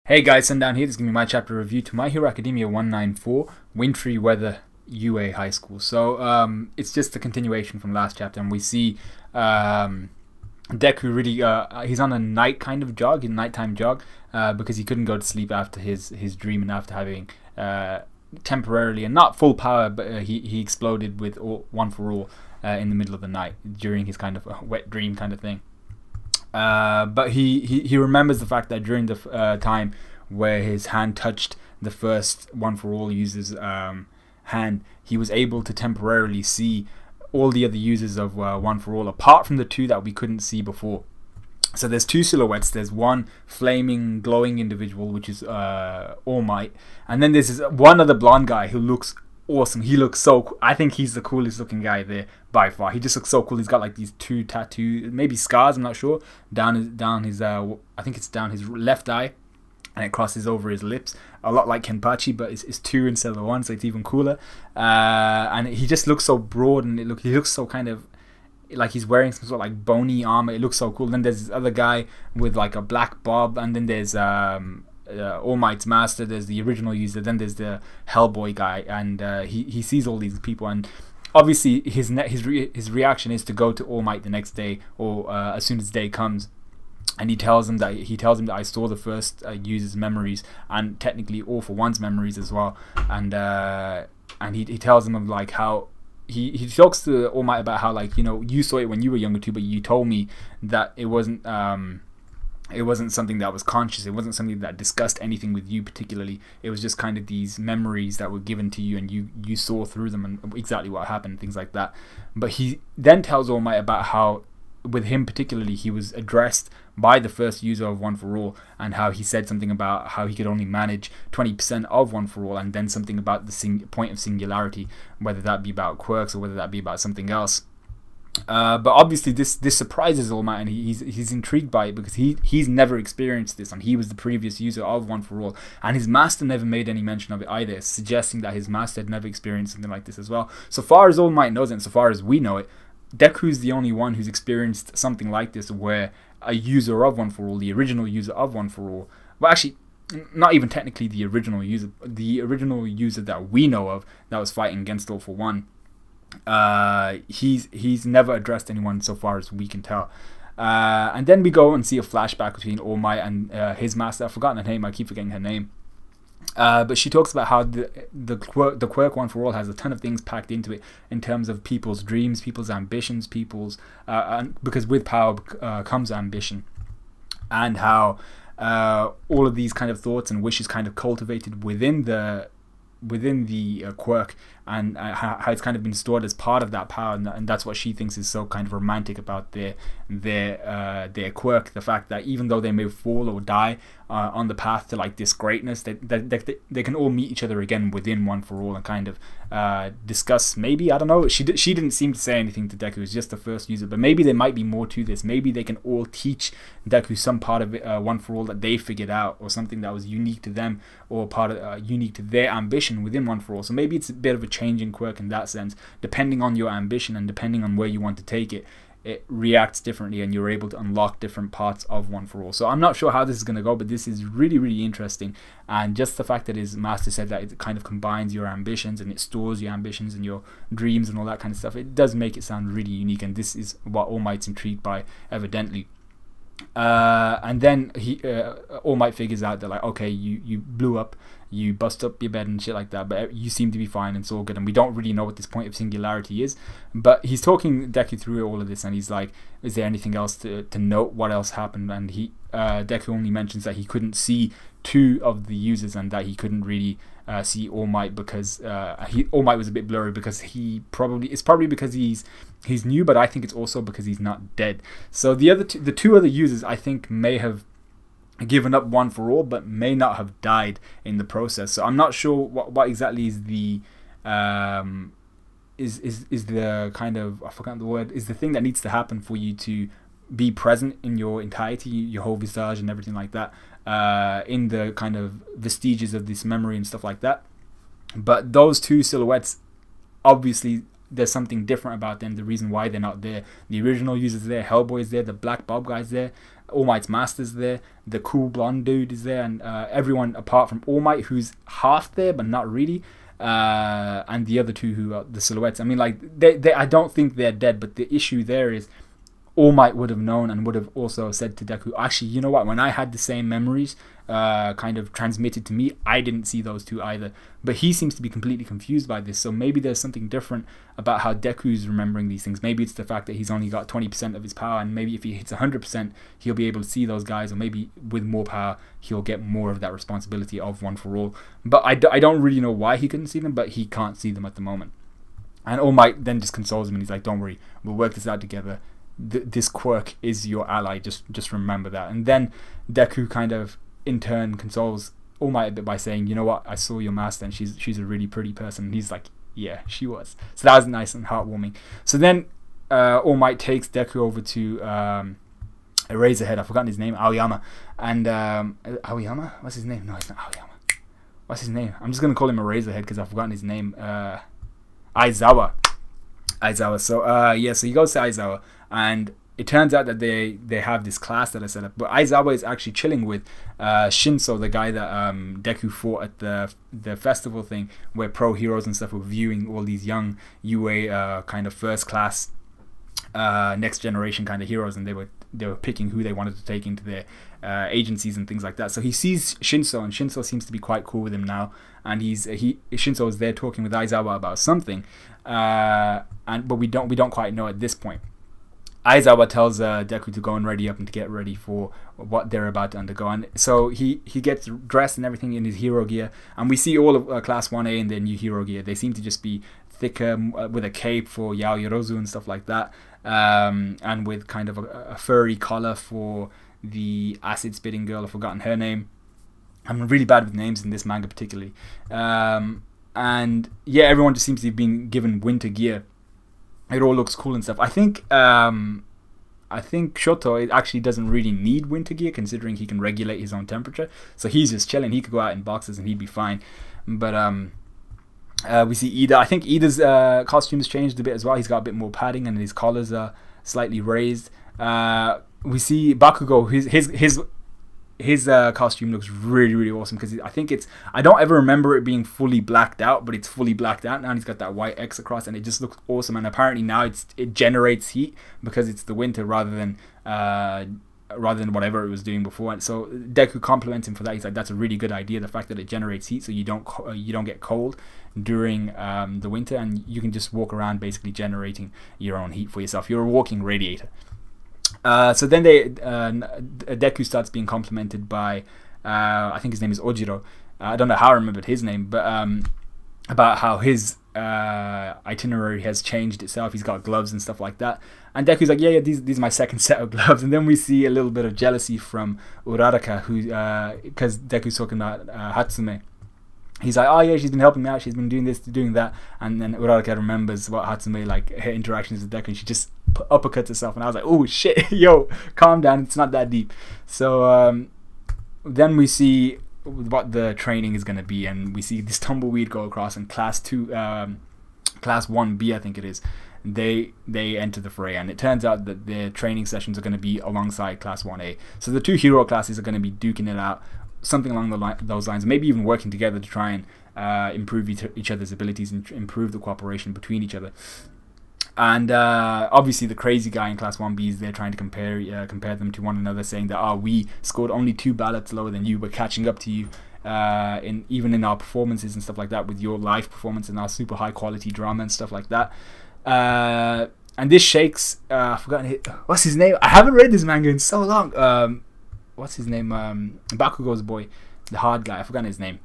Hey guys, Sundown here. This is going to be my chapter review to My Hero Academia 194, Wintry Weather UA High School. So it's just a continuation from last chapter, and we see Deku really, he's on a night kind of jog, a nighttime jog, because he couldn't go to sleep after his dream and after having temporarily, and not full power, but he exploded with One for All in the middle of the night during his kind of wet dream kind of thing. But he remembers the fact that during the time where his hand touched the first One for All user's hand, he was able to temporarily see all the other users of One for All, apart from the two that we couldn't see before. So there's two silhouettes. There's one flaming, glowing individual, which is All Might, and then there's this one other blonde guy who looks awesome. He looks so I think he's the coolest looking guy there by far. He just looks so cool. He's got like these two tattoos, maybe scars, I'm not sure, down his I think it's down his left eye, and it crosses over his lips, a lot like Kenpachi, but it's two instead of one, so it's even cooler. And he just looks so broad, and he looks so kind of like he's wearing some sort of like bony armor. It looks so cool. Then there's this other guy with like a black bob, and then there's All Might's master, there's the original user, then there's the Hellboy guy, and he sees all these people, and obviously his reaction is to go to All Might the next day, or as soon as day comes, and he tells him that I saw the first user's memories, and technically All for One's memories as well, and he tells him of like how he talks to All Might about how, like, you know, you saw it when you were younger too, but you told me that it wasn't something that was conscious. It wasn't something that discussed anything with you particularly. It was just kind of these memories that were given to you, and you saw through them and exactly what happened, things like that. But he then tells All Might about how, with him particularly, he was addressed by the first user of One for All, and how he said something about how he could only manage 20% of One for All, and then something about the point of singularity, whether that be about quirks or whether that be about something else. But obviously this surprises All Might, and he's intrigued by it, because he's never experienced this, and he was the previous user of One for All, and his master never made any mention of it either, suggesting that his master had never experienced something like this as well. So far as All Might knows it, and so far as we know it, Deku's the only one who's experienced something like this, where a user of One for All, the original user of One for All, well, actually not even technically the original user that we know of that was fighting against All for One, he's never addressed anyone so far as we can tell. And then we go and see a flashback between All Might and his master. I've forgotten her name, I keep forgetting her name. But she talks about how the quirk One for All has a ton of things packed into it, in terms of people's dreams, people's ambitions, because with power comes ambition, and how all of these kind of thoughts and wishes kind of cultivated within the quirk, and how it's kind of been stored as part of that power, and that's what she thinks is so kind of romantic about their quirk, the fact that even though they may fall or die on the path to like this greatness, they can all meet each other again within One for All, and kind of discuss, maybe, I don't know, she didn't seem to say anything to Deku, it was just the first user, but maybe there might be more to this. Maybe they can all teach Deku some part of it, One for All that they figured out, or something that was unique to them, or part of unique to their ambition within One for All. So maybe it's a bit of a change in quirk in that sense. Depending on your ambition and depending on where you want to take it, it reacts differently, and you're able to unlock different parts of One for All. So I'm not sure how this is going to go, but this is really, really interesting. And just the fact that his master said that it kind of combines your ambitions, and it stores your ambitions and your dreams and all that kind of stuff, it does make it sound really unique, and this is what All Might's intrigued by, evidently. And then All Might figures out that, like, okay, you blew up, you bust up your bed and shit like that, but you seem to be fine and it's all good, and we don't really know what this point of singularity is. But he's talking Deku through all of this, and he's like, is there anything else to note, what else happened? And Deku only mentions that he couldn't see two of the users, and that he couldn't really see All Might, because All Might was a bit blurry, because it's probably because he's new, but I think it's also because he's not dead. So the two other users, I think, may have given up One for All, but may not have died in the process. So I'm not sure what exactly is the is the kind of, I forgot the word, is the thing that needs to happen for you to be present in your entirety, your whole visage and everything like that, in the kind of vestiges of this memory and stuff like that. But those two silhouettes obviously there's something different about them, the reason why they're not there. The original user's there, Hellboy's there, the Black Bob guy's there, All Might's master's there, the cool blonde dude is there, and everyone apart from All Might, who's half there but not really, and the other two who are the silhouettes. I mean, like, they I don't think they're dead, but the issue there is All Might would have known and would have also said to Deku, actually, you know what, when I had the same memories kind of transmitted to me, I didn't see those two either. But he seems to be completely confused by this, so maybe there's something different about how Deku's remembering these things. Maybe it's the fact that he's only got 20% of his power, and maybe if he hits 100%, he'll be able to see those guys, or maybe with more power, he'll get more of that responsibility of One For All. But I don't really know why he couldn't see them, but he can't see them at the moment. And All Might then just consoles him, and he's like, don't worry, we'll work this out together. This quirk is your ally, just remember that. And then Deku kind of in turn consoles All Might a bit by saying, you know what, I saw your master and she's a really pretty person. And he's like, yeah, she was. So that was nice and heartwarming. So then All Might takes Deku over to Eraserhead. I've forgotten his name, Aoyama. And Aoyama? What's his name? No, it's not Aoyama. What's his name? I'm just gonna call him Eraserhead because I've forgotten his name. Aizawa. So yeah, so he goes to Aizawa, and it turns out that they have this class that I set up. But Aizawa is actually chilling with Shinso, the guy that Deku fought at the festival thing, where pro heroes and stuff were viewing all these young UA kind of first class next generation kind of heroes, and they were picking who they wanted to take into their agencies and things like that. So he sees Shinso, and Shinso seems to be quite cool with him now, and Shinso is there talking with Aizawa about something, but we don't quite know at this point. Aizawa tells Deku to go and ready up and to get ready for what they're about to undergo, and so he gets dressed and everything in his hero gear, and we see all of Class 1A in their new hero gear. They seem to just be thicker, with a cape for Yao Yorozu and stuff like that, and with kind of a furry collar for the acid spitting girl. I've forgotten her name. I'm really bad with names in this manga particularly. And yeah, everyone just seems to have been given winter gear. It all looks cool and stuff. I think Shoto actually doesn't really need winter gear, considering he can regulate his own temperature. So he's just chilling. He could go out in boxes and he'd be fine. But we see Ida. I think Ida's costume's changed a bit as well. He's got a bit more padding and his collars are slightly raised. We see Bakugo. His costume looks really awesome, because I don't ever remember it being fully blacked out, but it's fully blacked out now, and he's got that white X across, and it just looks awesome. And apparently now it generates heat because it's the winter rather than whatever it was doing before. And so Deku compliments him for that. He's like, that's a really good idea, the fact that it generates heat so you don't get cold during the winter, and you can just walk around basically generating your own heat for yourself. You're a walking radiator. So then Deku starts being complimented by I think his name is Ojiro. I don't know how I remembered his name, but about how his itinerary has changed itself. He's got gloves and stuff like that, and Deku's like, yeah, these are my second set of gloves. And then we see a little bit of jealousy from Uraraka, who because Deku's talking about Hatsume. He's like, oh yeah, she's been helping me out, she's been doing this, doing that. And then Uraraka remembers what Hatsume, like her interactions with Deku, and she just uppercuts herself. And I was like, oh shit, yo, calm down, it's not that deep. So then we see what the training is going to be, and we see this tumbleweed go across, and class 1B, I think it is, they enter the fray. And it turns out that their training sessions are going to be alongside class 1A. So the two hero classes are going to be duking it out, something along those lines, maybe even working together to try and improve each other's abilities and improve the cooperation between each other. And obviously the crazy guy in class 1B is there trying to compare them to one another, saying that we scored only 2 ballots lower than you, we're catching up to you even in our performances and stuff like that, with your live performance and our super high quality drama and stuff like that. And this shakes I've forgotten what's his name. I haven't read this manga in so long. What's his name? Bakugo's boy, the hard guy. I've forgotten his name.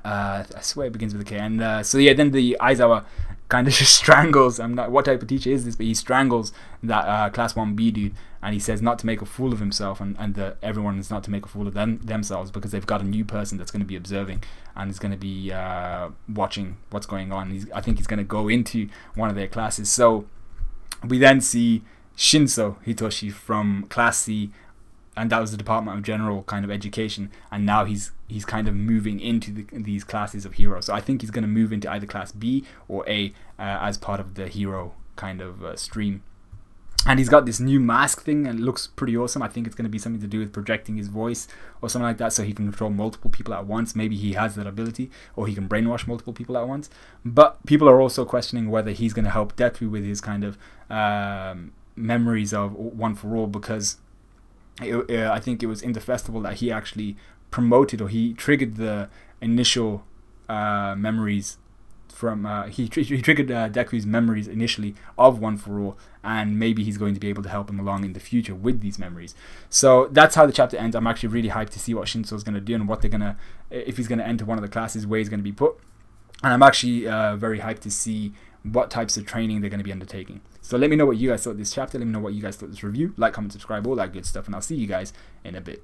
I swear it begins with a K. And so yeah, then the Aizawa kind of just strangles. I'm not what type of teacher is this, but he strangles that class 1B dude, and he says not to make a fool of himself, and everyone is not to make a fool of themselves, because they've got a new person that's going to be observing and is going to be watching what's going on. I think he's going to go into one of their classes. So we then see Shinso Hitoshi from class C and that was the Department of General kind of Education, and now he's kind of moving into these classes of hero. So I think he's going to move into either class B or A as part of the hero kind of stream. And he's got this new mask thing, and it looks pretty awesome. I think it's going to be something to do with projecting his voice or something like that, so he can control multiple people at once. Maybe he has that ability, or he can brainwash multiple people at once. But people are also questioning whether he's going to help Deku with his kind of memories of One for All, because I think it was in the festival that he actually promoted, or he triggered the initial memories from he triggered Deku's memories initially of One for All, and maybe he's going to be able to help him along in the future with these memories. So that's how the chapter ends. I'm actually really hyped to see what Shinso's going to do, and what they're gonna, if he's going to enter one of the classes, where he's going to be put. And I'm actually very hyped to see what types of training they're going to be undertaking. So let me know what you guys thought of this chapter. Let me know what you guys thought of this review. Like, comment, subscribe, all that good stuff, and I'll see you guys in a bit.